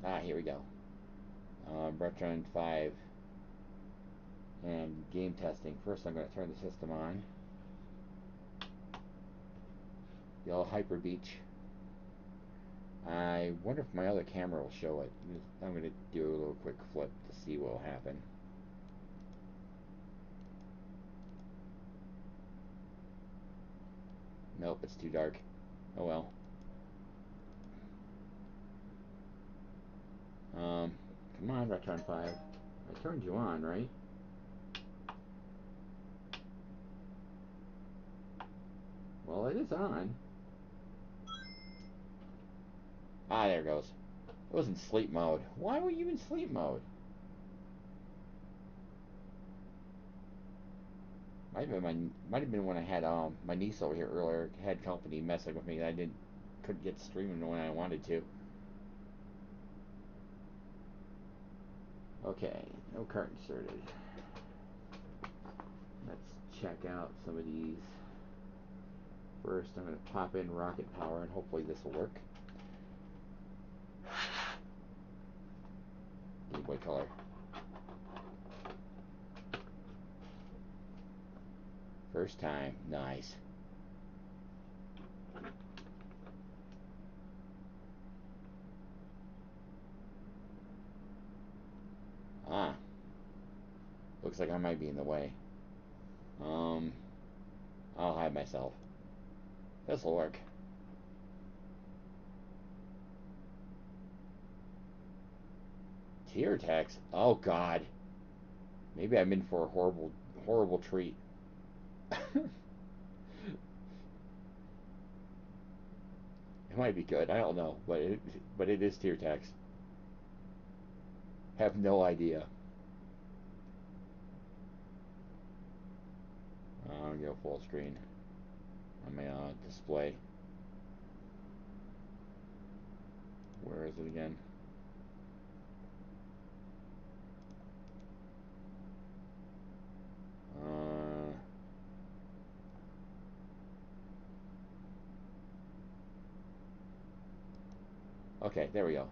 Ah, here we go. RetroN 5 and game testing. First, I'm going to turn the system on. The old Hyper Beach. I wonder if my other camera will show it. I'm going to do a little quick flip to see what will happen. Nope, it's too dark. Oh well. Come on, RetroN 5. I turned you on, right? Well, it is on. Ah, there it goes. It was in sleep mode. Why were you in sleep mode? Might have been when I had my niece over here earlier had company messing with me and I couldn't get streaming when I wanted to. Okay, no cart inserted. Let's check out some of these. First, I'm going to pop in rocket power and hopefully this will work. Game Boy Color. First time. Nice. Ah. Looks like I might be in the way. I'll hide myself. This'll work. Tear text? Oh god. Maybe I'm in for a horrible treat. It might be good. I don't know, but it is tier text. Have no idea. I'll go full screen on my display. Where is it again? Uh, okay, there we go.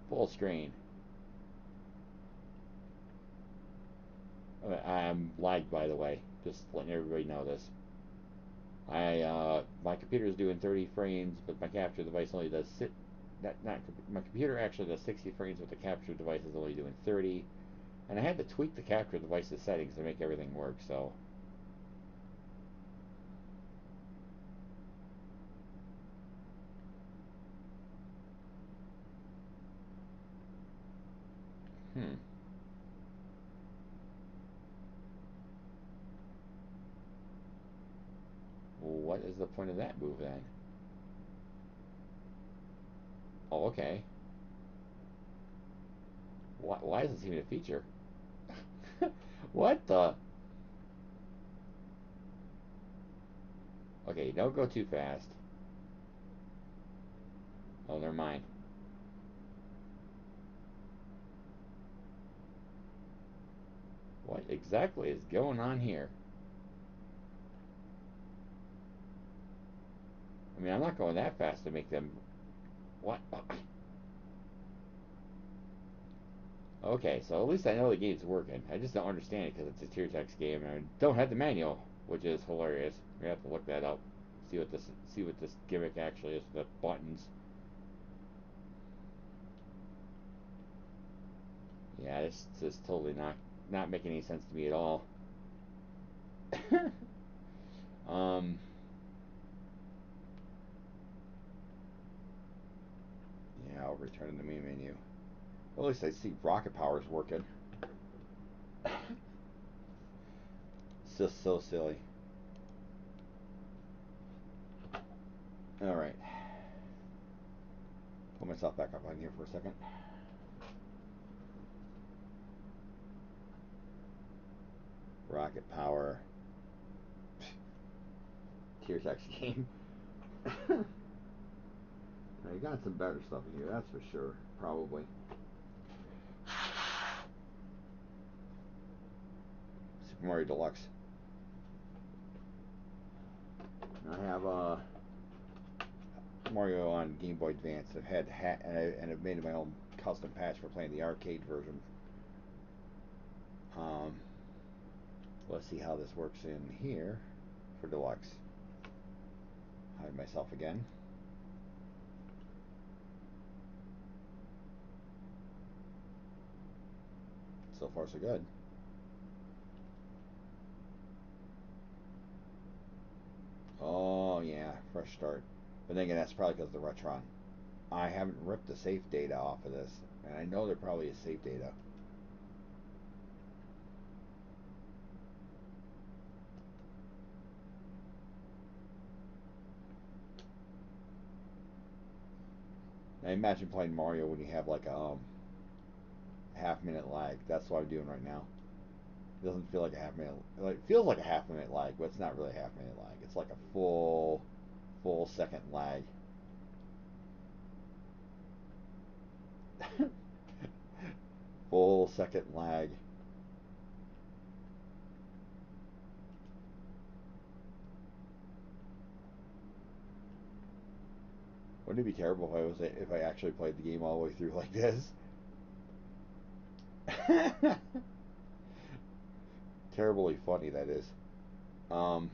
Full screen. I'm lagged, by the way. Just letting everybody know this. My computer is doing 30 frames, but my capture device only does not my computer actually does 60 frames, but the capture device is only doing 30. And I had to tweak the capture device's settings to make everything work. So hmm. Well, what is the point of that move then? Oh, okay. Why is this even a feature? What the? Okay, don't go too fast. Oh, never mind. What exactly is going on here? I mean, I'm not going that fast to make them... What? Okay, so at least I know the game's working. I just don't understand it because it's a tier text game and I don't have the manual, which is hilarious. We have to look that up. See what this gimmick actually is with the buttons. Yeah, this is totally not making any sense to me at all. um, yeah, I'll return to the main menu. Well, at least I see rocket power's working. It's just so silly. All right, pull myself back up on here for a second. Rocket power. Tier text game. I got some better stuff in here, that's for sure. Probably. Super Mario Deluxe. I have Mario on Game Boy Advance. And I've made my own custom patch for playing the arcade version. Um, let's see how this works in here for deluxe. Hide myself again. So far, so good. Oh yeah, fresh start. But then again, that's probably because of the RetroN. I haven't ripped the safe data off of this, and I know there probably is safe data. I imagine playing Mario when you have like a half-minute lag. That's what I'm doing right now. It doesn't feel like a half minute. Like, it feels like a half-minute lag, but it's not really a half-minute lag. It's like a full second lag. Full second lag. Wouldn't it be terrible if I actually played the game all the way through like this? Terribly funny that is. Um,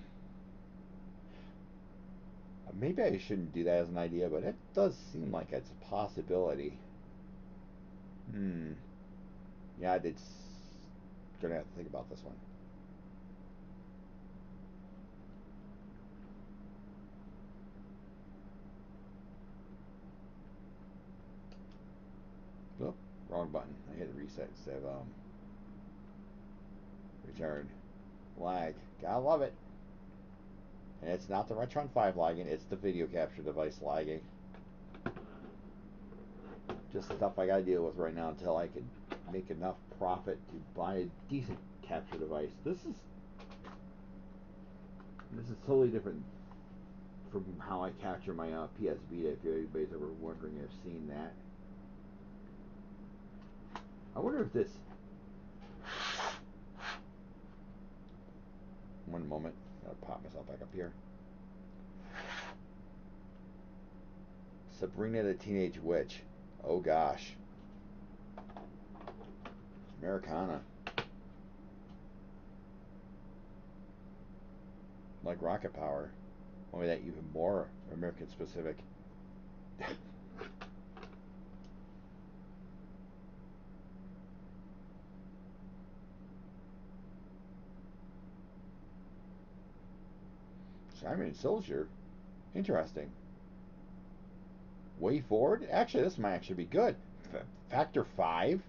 maybe I shouldn't do that as an idea, but it does seem like it's a possibility. Hmm. Yeah, it's gonna have to think about this one. Oh, wrong button. I hit reset instead of return. Lag. Gotta love it. And it's not the RetroN 5 lagging, it's the video capture device lagging. Just stuff I gotta deal with right now until I can make enough profit to buy a decent capture device. This is totally different from how I capture my PS Vita. If anybody's ever wondering, I've seen that. I wonder if this. One moment, I'll pop myself back up here. Sabrina the Teenage Witch. Oh gosh. Americana. Like Rocket Power. Only that even more American specific. Simon & Soldier. Interesting. Way Forward? Actually, this might actually be good. Factor 5?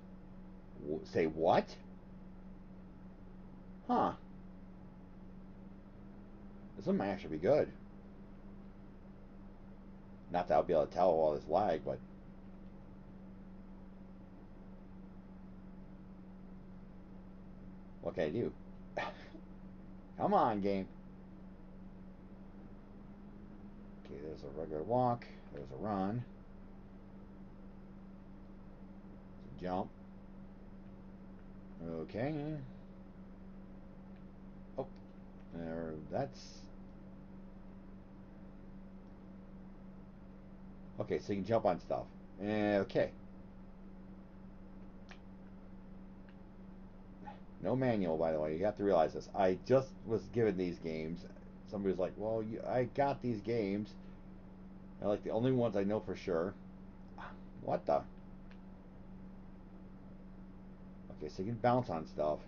Say what? Huh. This one might actually be good. Not that I'll be able to tell all this lag, but what can I do? Come on, game. Okay, there's a regular walk. There's a run. There's a jump. Okay. Oh, there. That's okay. So you can jump on stuff. Okay. No manual, by the way. You have to realize this. I just was given these games. Somebody was like, "Well, I got these games. They're like the only ones I know for sure." What the? Okay, so you can bounce on stuff.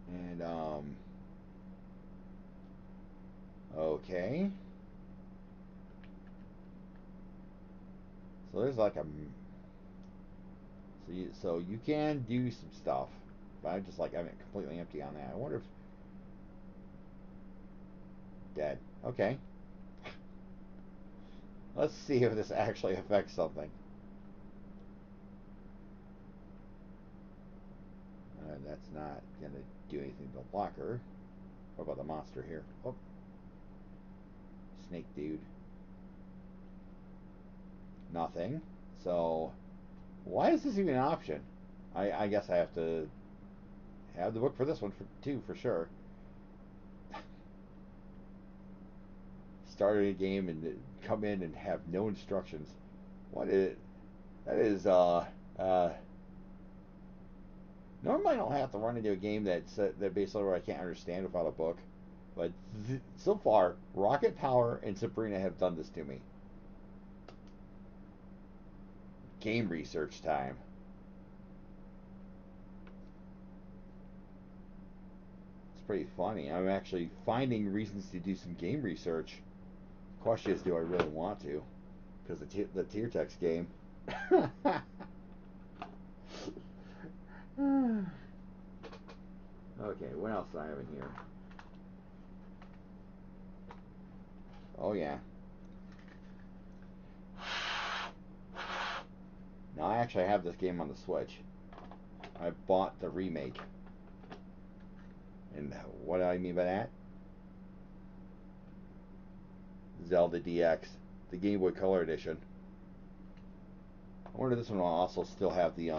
And okay. So there's like a so you can do some stuff, but I'm just like I'm completely empty on that. I wonder if dead. Okay. Let's see if this actually affects something. That's not gonna do anything to block her. What about the monster here? Oh, snake dude. Nothing. So why is this even an option? I guess I have to have the book for this one too, for sure. starting a game and come in and have no instructions. What is that? Is uh. Normally, I don't have to run into a game that basically where I can't understand without a book, but so far, Rocket Power and Sabrina have done this to me. Game research time. It's pretty funny. I'm actually finding reasons to do some game research. Question is, do I really want to? Because the tier text game. Okay, what else do I have in here? Oh yeah. Now I actually have this game on the Switch. I bought the remake. And what do I mean by that? Zelda DX, the Game Boy Color edition. I wonder if this one will also still have the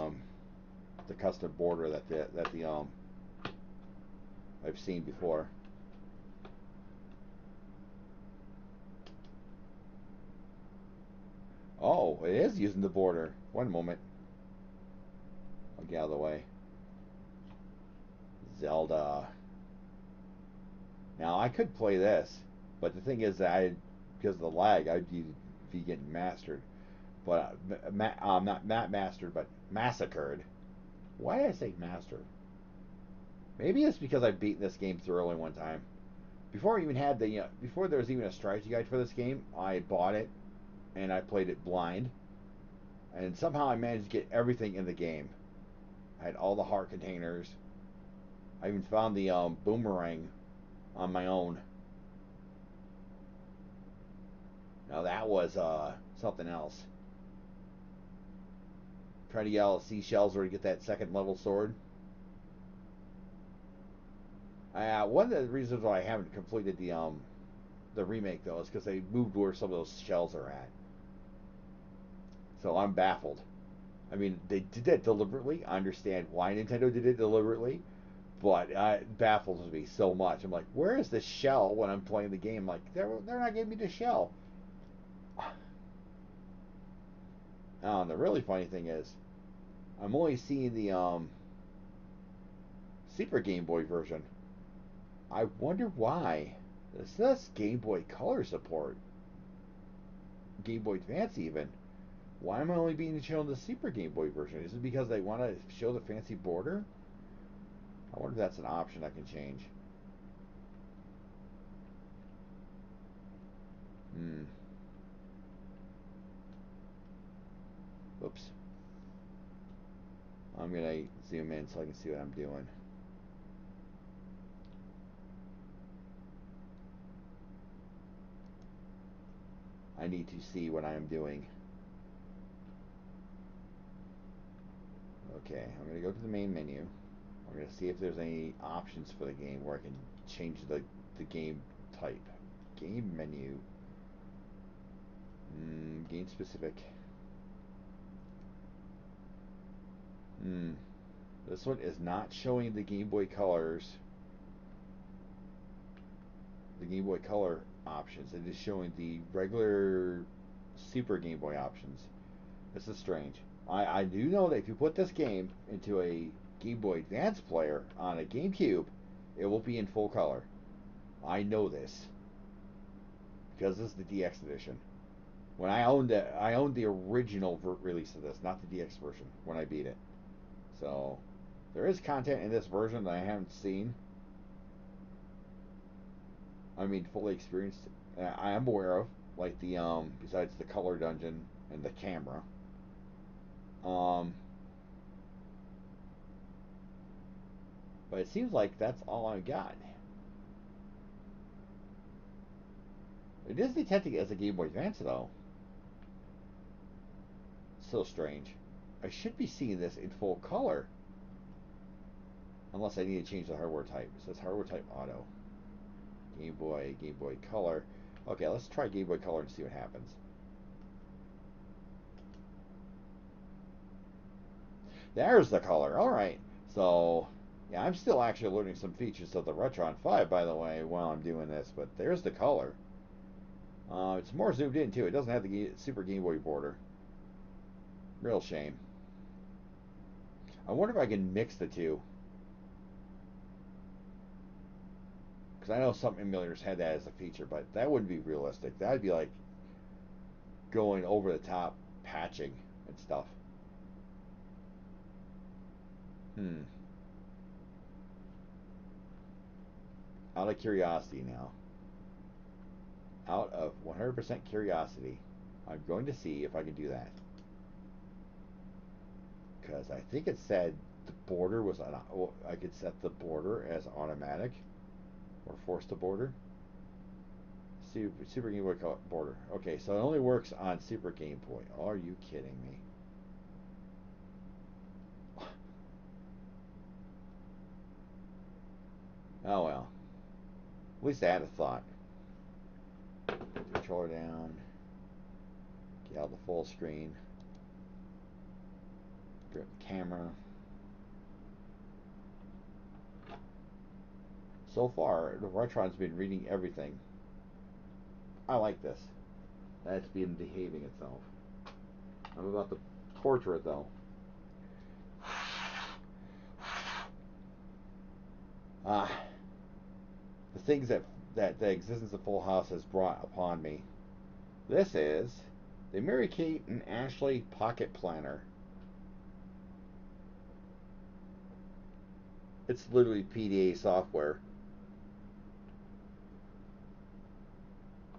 custom border that I've seen before. Oh, it is using the border. One moment. I'll get out of the way. Zelda. Now I could play this, but the thing is that because of the lag, I'd be getting mastered. But not mastered, but massacred. Why did I say mastered? Maybe it's because I've beaten this game thoroughly one time. Before I even had before there was even a strategy guide for this game, I bought it and I played it blind, and somehow I managed to get everything in the game. I had all the heart containers. I even found the boomerang on my own. Now that was something else. Trying to get all the seashells or to get that second level sword. One of the reasons why I haven't completed the remake though is because they moved where some of those shells are at. So I'm baffled. I mean, they did that deliberately. I understand why Nintendo did it deliberately, but it baffles me so much. I'm like, where is the shell when I'm playing the game? Like, they're not giving me the shell. And the really funny thing is, I'm only seeing the Super Game Boy version. I wonder why. This says Game Boy Color support, Game Boy Advance even. Why am I only being shown the Super Game Boy version? Is it because they want to show the fancy border? I wonder if that's an option I can change. Hmm. Oops. I'm gonna zoom in so I can see what I'm doing. I need to see what I am doing. Okay, I'm gonna go to the main menu. I'm gonna see if there's any options for the game where I can change the game type. Game menu. Game specific. This one is not showing the Game Boy Colors. The Game Boy Color options. It is showing the regular Super Game Boy options. This is strange. I do know that if you put this game into a Game Boy Advance player on a GameCube, it will be in full color. I know this because this is the DX edition. When I owned the original release of this, not the DX version. When I beat it, so there is content in this version that I haven't seen. I mean, fully experienced. I am aware of, like the besides the color dungeon and the camera. Um, but it seems like that's all I got. It is detecting as a Game Boy Advance though. So strange. I should be seeing this in full color. Unless I need to change the hardware type. It says hardware type auto. Game Boy Color. Okay, let's try Game Boy Color and see what happens. There's the color. Alright. So, yeah, I'm still actually learning some features of the RetroN 5, by the way, while I'm doing this. But there's the color. It's more zoomed in too. It doesn't have the Super Game Boy border. Real shame. I wonder if I can mix the two. Because I know some emulators had that as a feature, but that wouldn't be realistic. That'd be like going over the top patching and stuff. Hmm. Out of curiosity now. Out of 100% curiosity, I'm going to see if I can do that. Because I think it said the border was I could set the border as automatic or force to border. Super Game Boy border. Okay, so it only works on Super Game Boy. Are you kidding me? Oh well. At least I had a thought. Put the controller down. Get out the full screen. Bring up the camera. So far, the RetroN's been reading everything. I like this. That's been behaving itself. I'm about to torture it though. Ah, the things that the existence of Full House has brought upon me. This is the Mary Kate and Ashley Pocket Planner. It's literally PDA software.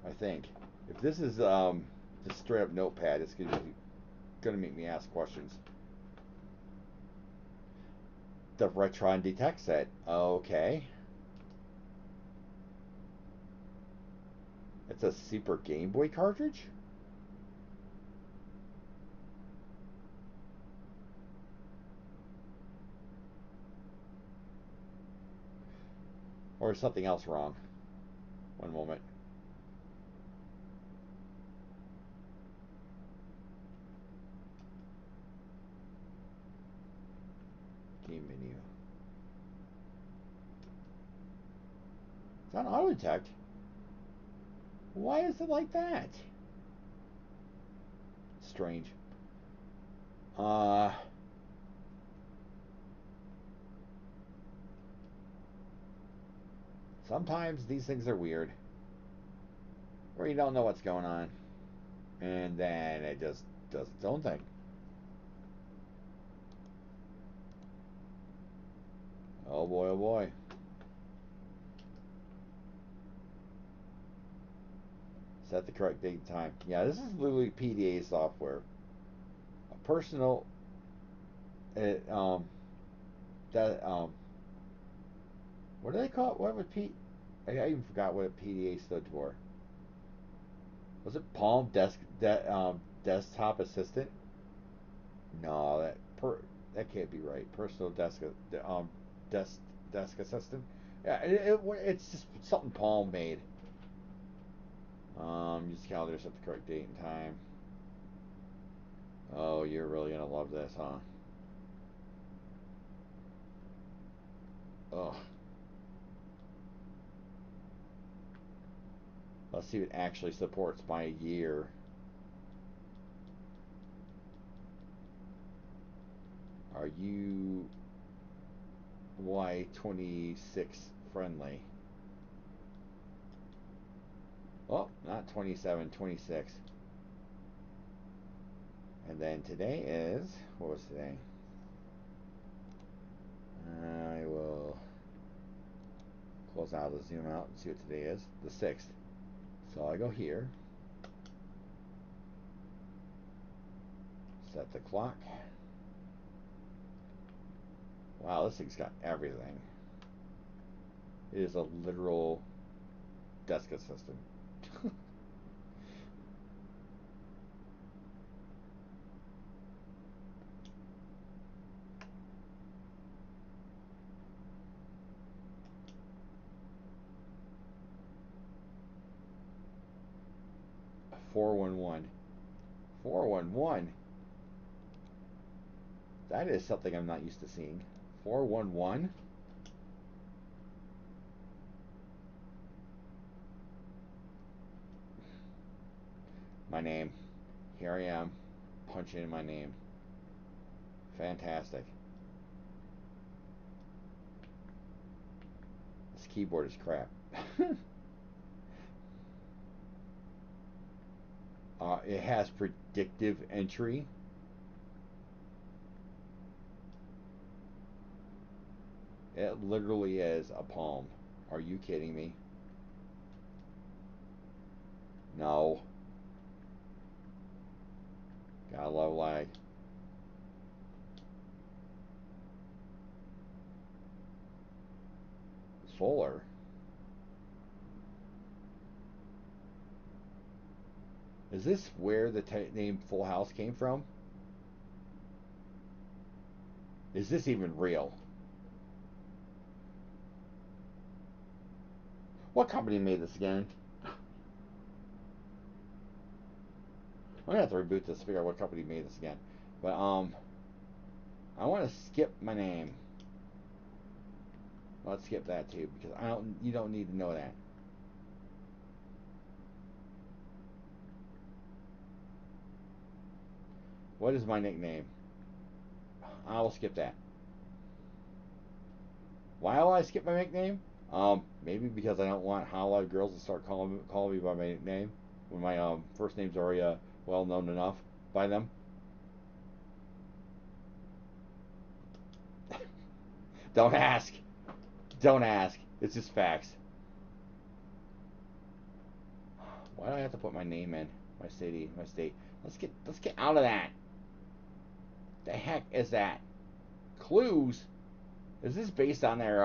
I think. If this is just straight up notepad, it's gonna make me ask questions. The RetroN Detect set. Okay. It's a Super Game Boy cartridge? Or is something else wrong? One moment. Game menu. It's on auto detect. Why is it like that? Strange. Uh Sometimes these things are weird. Where you don't know what's going on. And then it just does its own thing. Oh boy, oh boy. Set the correct date and time. Yeah, this is literally PDA software. A personal it, that what do they call it? What would I even forgot what PDA stood for. Was it Palm Desktop Assistant? No, that can't be right. Personal desk desk assistant. Yeah, it's just something Palm made. Use calendar, set the correct date and time. Oh, you're really gonna love this, huh? Oh, let's see if it actually supports my year. Are you Y26 friendly? Oh, not 27, 26. And then today is, what was today? I will close out the zoom out and see what today is. The 6th. So I go here, set the clock. Wow, this thing's got everything. It is a literal desk assistant. 411. 411? That is something I'm not used to seeing. 411? name. Here I am, punching in my name. Fantastic. This keyboard is crap. It has predictive entry. It literally is a palm. Are you kidding me? No. Got a low lag. Solar. Is this where the name Full House came from? Is this even real? What company made this again? I'm gonna have to reboot this to figure out what company made this again. But I want to skip my name. Let's skip that too because I don't. You don't need to know that. What is my nickname? I will skip that. Why will I skip my nickname? Maybe because I don't want Hollow girls to start calling me by my nickname when my first name's already well known enough by them. Don't ask. Don't ask. It's just facts. Why do I have to put my name in? My city, my state. Let's get out of that. The heck is that? Clues? Is this based on their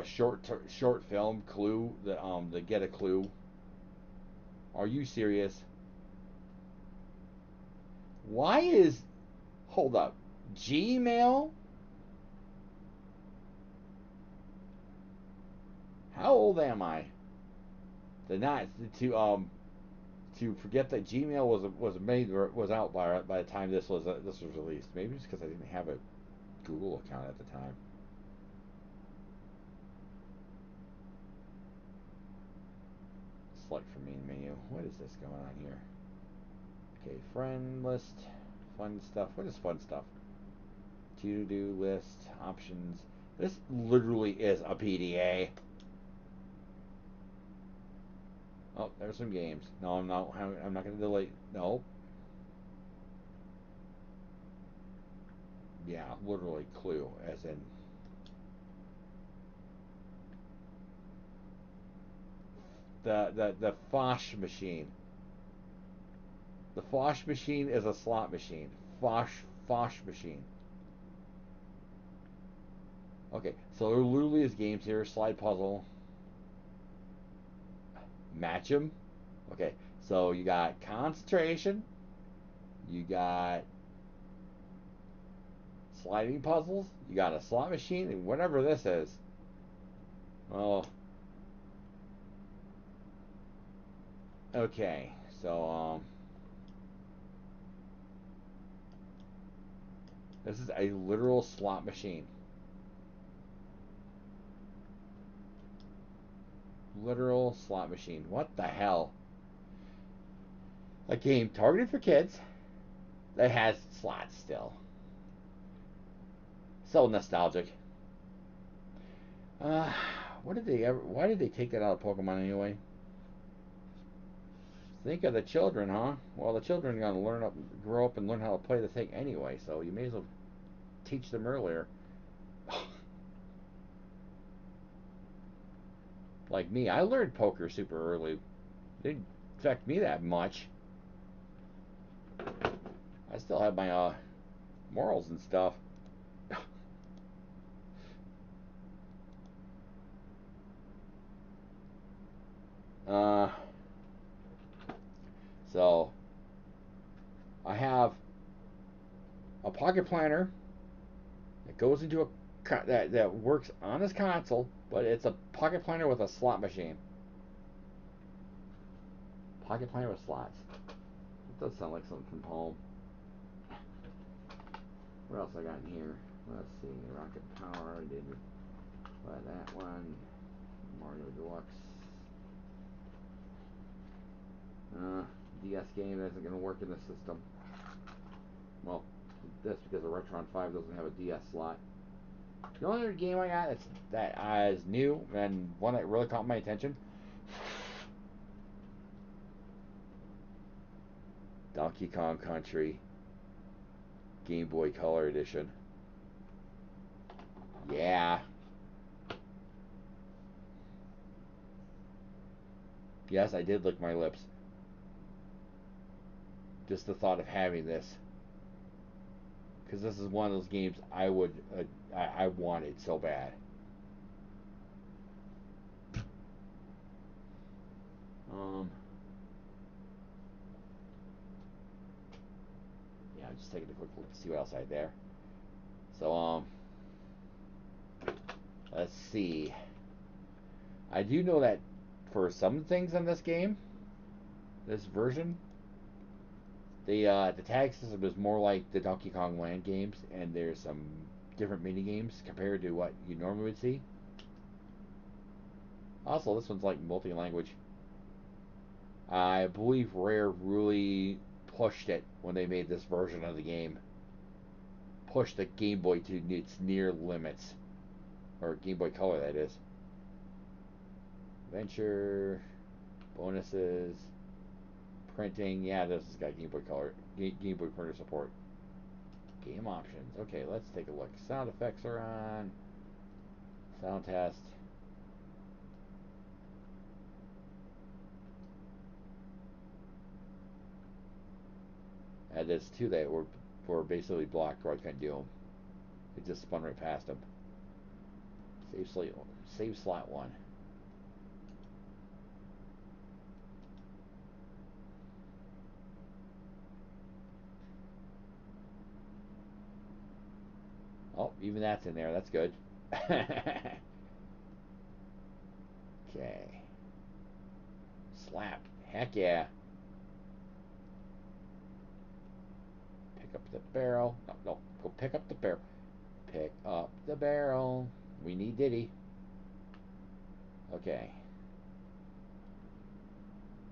short film Clue? The Get a Clue. Are you serious? Why is hold up Gmail? How old am I? To not to forget that Gmail was out by the time this was released. Maybe it's because I didn't have a Google account at the time. Select from main menu. What is this going on here? Okay, friend list, fun stuff. What is fun stuff? To do list, options. This literally is a PDA. Oh, there's some games. No, I'm not. I'm not going to delete. No. Yeah, literally Clue, as in the Fosh machine. The Fosh machine is a slot machine. Fosh machine. Okay, so there literally is games here. Slide puzzle. Match 'em. Okay, so you got concentration. You got sliding puzzles. You got a slot machine, and whatever this is. Well, okay. So this is a literal slot machine. Literal slot machine. What the hell? A game targeted for kids that has slots still. So nostalgic. Uh, what did they ever? Why did they take that out of Pokemon anyway? Think of the children, huh? Well, the children are gonna grow up, and learn how to play the thing anyway. So you may as well teach them earlier. Like me, I learned poker super early. It didn't affect me that much. I still have my morals and stuff. Uh, so I have a pocket planner that goes into a that works on this console, but it's a pocket planner with a slot machine. Pocket planner with slots. It does sound like something from home. What else I got in here? Let's see. Rocket Power. I did that one. Mario Deluxe. DS game that isn't going to work in the system. Well, that's because the RetroN 5 doesn't have a DS slot. The only other game I got that is new and one that really caught my attention, Donkey Kong Country Game Boy Color Edition. Yeah. Yes, I did lick my lips. Just the thought of having this, because this is one of those games I wanted so bad. Um, yeah, I'm just taking a quick look to see what else I had there. So let's see. I do know that for some things in this game, this version, the tag system is more like the Donkey Kong Land games, and there's some different mini games compared to what you normally would see. Also, this one's like multi-language. I believe Rare really pushed it when they made this version of the game. Pushed the Game Boy to its near limits, or Game Boy Color, that is. Adventure, bonuses, printing. Yeah, this has got Game Boy Color, Game Boy printer support. Game options. Okay, let's take a look. Sound effects are on. Sound test. And there's two that were basically blocked where I couldn't do them. It just spun right past them. Save slot one. Oh, even that's in there. That's good. Okay. Slap. Heck yeah. Pick up the barrel. No, no. Go pick up the barrel. Pick up the barrel. We need Diddy. Okay.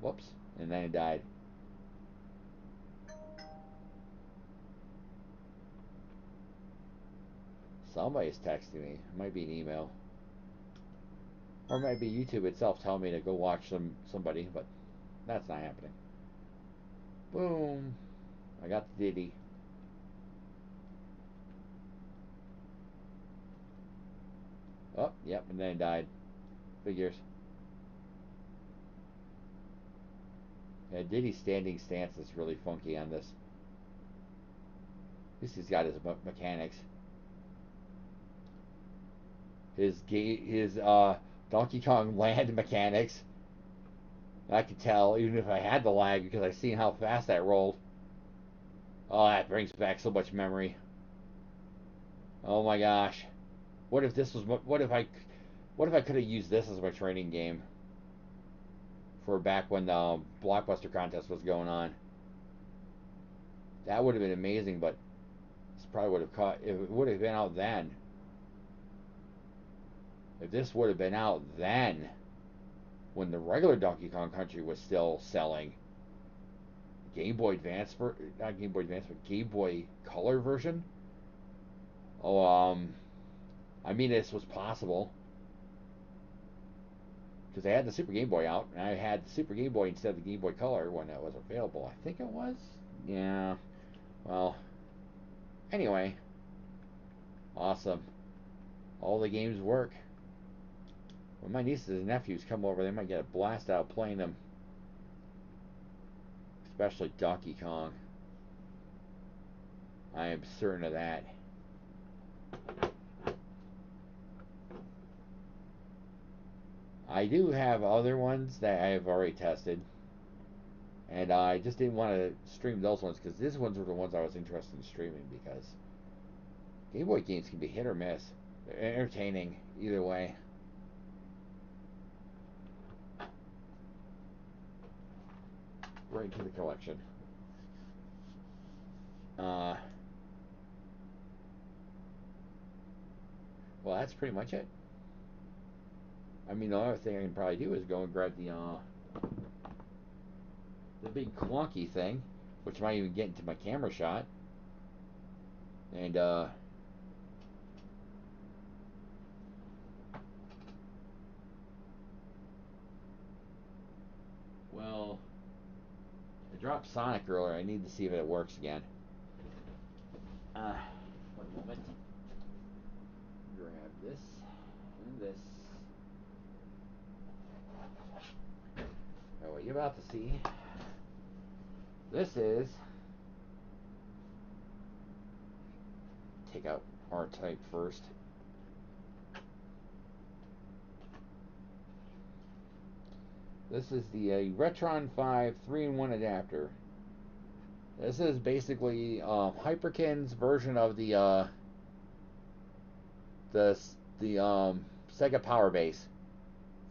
Whoops. And then it died. Somebody's texting me. It might be an email. Or it might be YouTube itself telling me to go watch somebody, but that's not happening. Boom. I got the Diddy. Oh, yep, and then it died. Figures. Yeah, Diddy's standing stance is really funky on this. At least he's got his mechanics. His Donkey Kong land mechanics. I could tell even if I had the lag because I seen how fast that rolled. Oh, that brings back so much memory. Oh my gosh. What if this was what if I could have used this as my training game for back when the Blockbuster contest was going on? That would have been amazing, but this probably would have caught if it would have been out then. If this would have been out then, when the regular Donkey Kong Country was still selling, Game Boy Advance not Game Boy Advance, but Game Boy Color version. Oh, I mean, this was possible because they had the Super Game Boy out, and I had the Super Game Boy instead of the Game Boy Color when it was available. I think it was. Yeah. Well, anyway, awesome. All the games work. When my nieces and nephews come over, they might get a blast out playing them, especially Donkey Kong. I am certain of that. I do have other ones that I have already tested, and I just didn't want to stream those ones because these ones were the ones I was interested in streaming because Game Boy games can be hit or miss. They're entertaining either way. Right into the collection. Uh, well, that's pretty much it. I mean, the other thing I can probably do is go and grab the big clunky thing, which might even get into my camera shot. And well, I dropped Sonic earlier. I need to see if it works again. Uh, one moment. Grab this and this. Oh, what you're about to see. This is take out R-Type first. This is the RetroN 5 3-in-1 adapter. This is basically Hyperkin's version of the Sega Power Base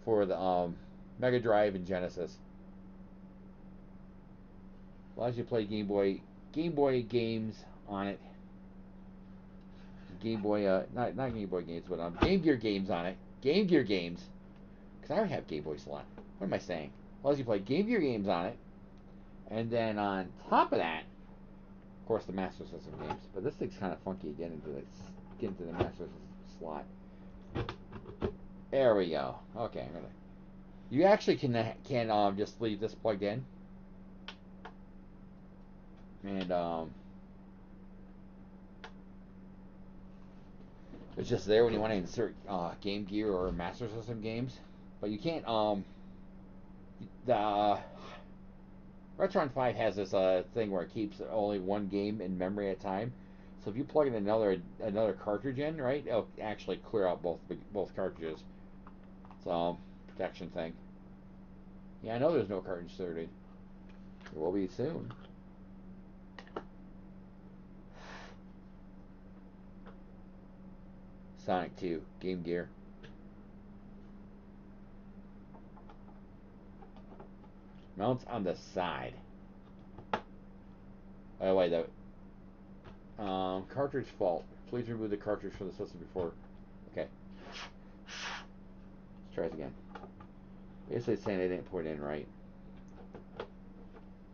for the Mega Drive and Genesis. Allows you to play Game Boy games on it. Game Boy, not Game Boy games, but Game Gear games on it. Game Gear games, because I already have Game Boy slot. What am I saying? Allows you to play Game Gear games on it, and then on top of that, of course, the Master System games. But this thing's kind of funky. Get into the Master System slot. There we go. Okay, I'm gonna. You actually can just leave this plugged in, and it's just there when you want to insert Game Gear or Master System games. But you can't. The RetroN 5 has this thing where it keeps only one game in memory at a time. So if you plug in another cartridge in, right, it'll actually clear out both cartridges. It's protection thing. Yeah, I know there's no cartridge inserted. There will be soon. Sonic 2, Game Gear. Mounts on the side. By the way, the cartridge fault. Please remove the cartridge from the system before. Okay. Let's try this again. Basically, it's saying they didn't put it in right.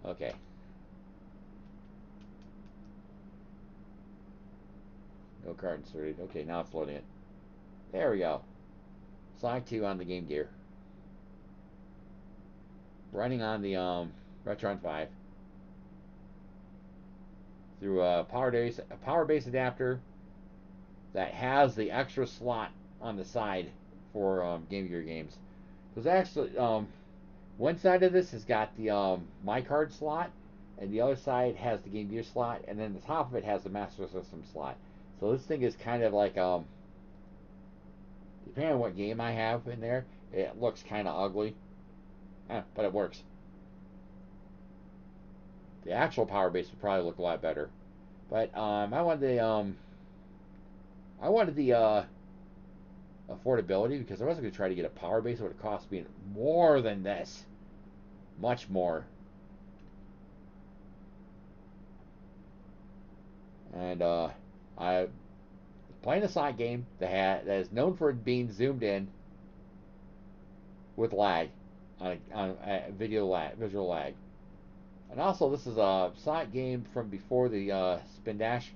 Okay. No card inserted. Okay, now it's loading it. There we go. Sonic 2 on the Game Gear. Running on the RetroN 5 through a power base adapter that has the extra slot on the side for Game Gear games. Because actually, one side of this has got the My Card slot, and the other side has the Game Gear slot, and then the top of it has the Master System slot. So this thing is kind of like depending on what game I have in there, it looks kind of ugly, but it works. The actual power base would probably look a lot better, but I wanted the affordability because I wasn't going to try to get a power base that would have cost me more than this, much more. And I playing a Sonic game that is known for being zoomed in with lag on a visual lag. And also, this is a Sonic game from before the Spin Dash,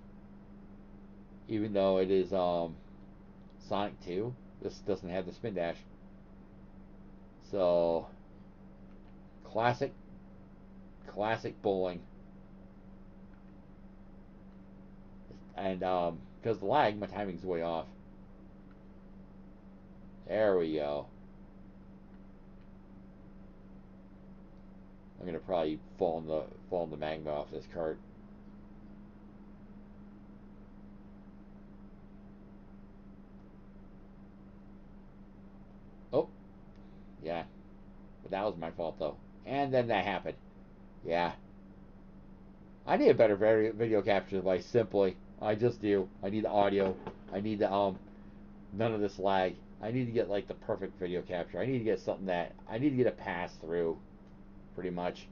even though it is Sonic 2. This doesn't have the Spin Dash. So, classic bowling. And because of the lag, my timing's way off. There we go. I'm gonna probably fall in the magma off this cart. Oh, yeah. But that was my fault though. And then that happened. Yeah. I need a better video capture device. Simply, I just do. I need the audio. I need the none of this lag. I need to get like the perfect video capture. I need to get something that I need to get a pass through, pretty much,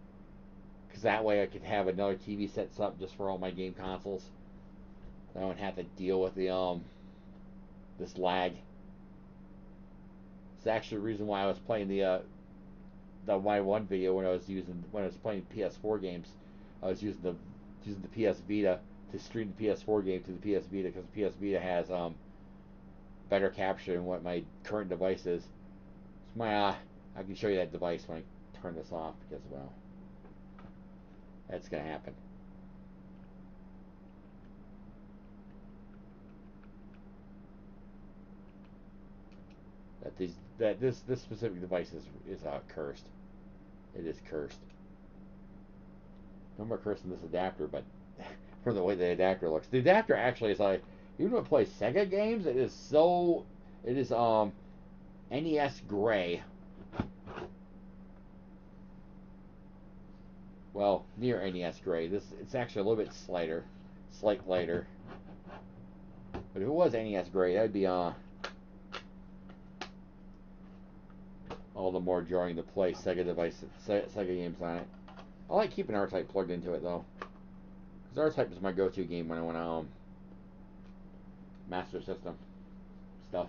because that way I could have another TV set up just for all my game consoles. I don't have to deal with the this lag. It's actually the reason why I was playing the my one video when I was playing PS4 games. I was using the PS Vita to stream the PS4 game to the PS Vita because the PS Vita has better capture than what my current device is. So I can show you that device when I turn this off because well, that's gonna happen. That this specific device is cursed. It is cursed. No more cursing this adapter, but from the way the adapter looks, the adapter actually is like even when I play Sega games, it is NES gray. Well, near NES gray. This it's actually a little bit slight lighter. But if it was NES gray, that'd be all the more jarring to play Sega games on it. I like keeping R-Type plugged into it though, because R-Type is my go-to game when I want to Master System stuff.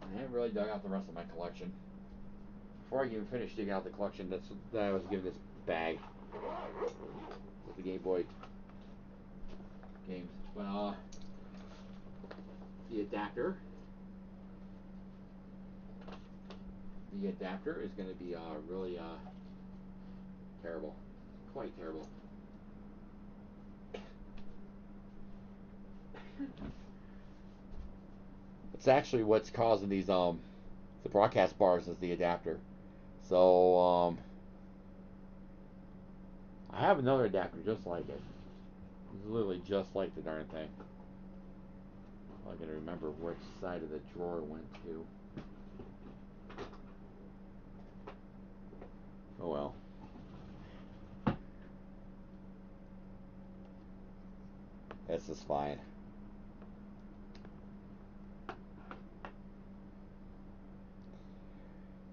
I haven't really dug out the rest of my collection. Before I even finish digging out the collection, that I was given this bag with the Game Boy games. But the adapter, the adapter is going to be really terrible, quite terrible. It's actually what's causing these the broadcast bars is the adapter. So I have another adapter just like it. It's literally just like the darn thing. I can remember which side of the drawer it went to. Oh well. This is fine.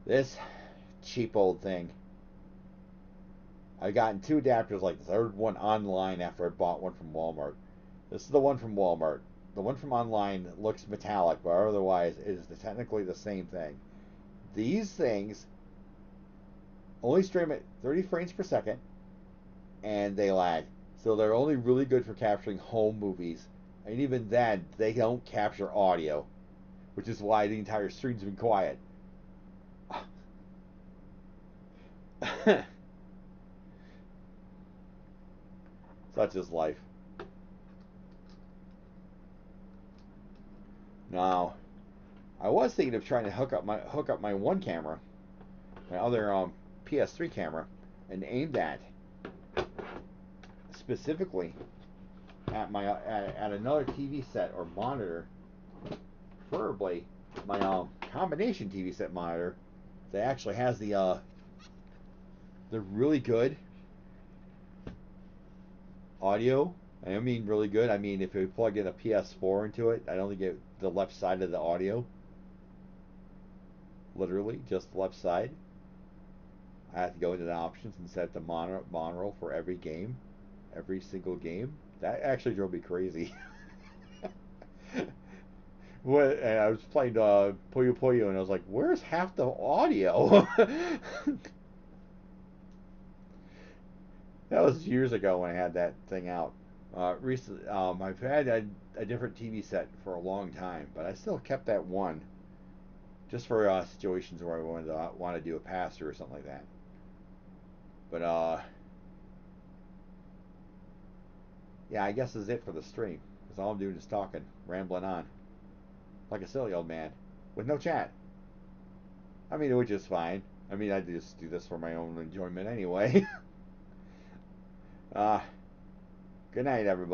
This cheap old thing. I've gotten two adapters like this. I ordered one online after I bought one from Walmart. This is the one from Walmart. The one from online looks metallic, but otherwise it is technically the same thing. These things only stream at 30 frames per second, and they lag. So they're only really good for capturing home movies. And even then, they don't capture audio, which is why the entire stream's been quiet. Such is life. Now, I was thinking of trying to hook up my one camera, my other PS3 camera, and aim that specifically at another TV set or monitor, preferably my combination TV set monitor that actually has the really good audio. I mean really good. I mean if you plug in a PS4 into it, I only get the left side of the audio. Literally, just the left side. I have to go into the options and set the monorail for every game, every single game. That actually drove me crazy. And I was playing Puyo Puyo, and I was like, "Where's half the audio?" That was years ago when I had that thing out. Recently, I've had a different TV set for a long time, but I still kept that one just for situations where I want to do a pass through or something like that. But yeah, I guess this is it for the stream. Because all I'm doing is talking, rambling on, like a silly old man, with no chat. I mean, which is fine. I mean, I just do this for my own enjoyment anyway. uh, Good night, everybody.